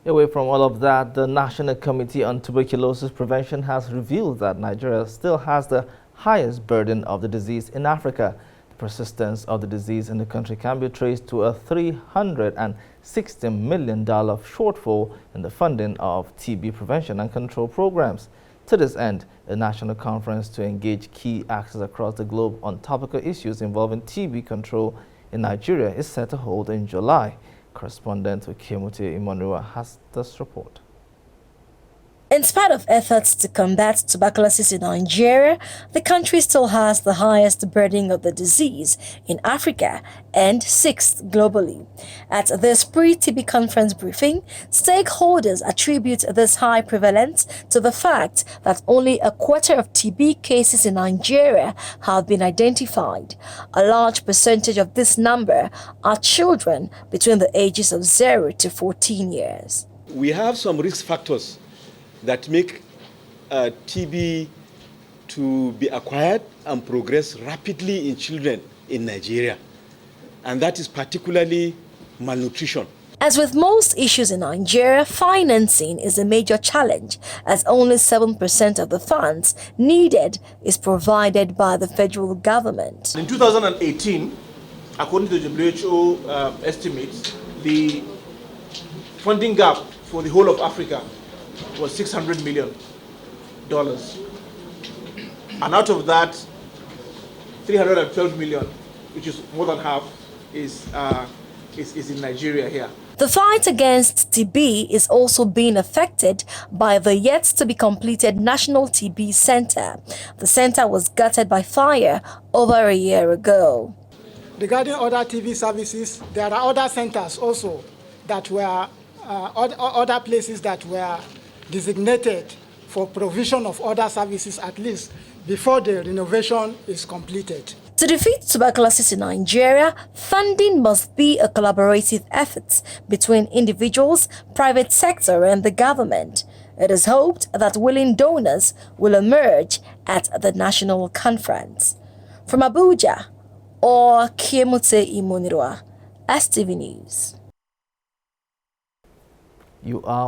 Away from all of that, the National Committee on Tuberculosis Prevention has revealed that Nigeria still has the highest burden of the disease in Africa. The persistence of the disease in the country can be traced to a $360 million shortfall in the funding of TB prevention and control programs. To this end, a national conference to engage key actors across the globe on topical issues involving TB control in Nigeria is set to hold in July. Correspondent Kemote Imonua has this report. In spite of efforts to combat tuberculosis in Nigeria, the country still has the highest burden of the disease in Africa and 6th globally. At this pre-TB conference briefing, stakeholders attribute this high prevalence to the fact that only a quarter of TB cases in Nigeria have been identified. A large percentage of this number are children between the ages of 0 to 14 years. We have some risk factors that make TB to be acquired and progress rapidly in children in Nigeria, and that is particularly malnutrition. As with most issues in Nigeria, financing is a major challenge, as only 7% of the funds needed is provided by the federal government. In 2018, according to the WHO estimates, the funding gap for the whole of Africa was $600 million. And out of that, 312 million, which is more than half, is in Nigeria here. The fight against TB is also being affected by the yet-to-be-completed National TB Center. The center was gutted by fire over a year ago. Regarding other TB services, there are other centers also that were, other places that were designated for provision of other services, at least before the renovation is completed. To defeat tuberculosis in Nigeria, funding must be a collaborative effort between individuals, private sector and the government. It is hoped that willing donors will emerge at the national conference. From Abuja, Kemote Imonua, STV News. You are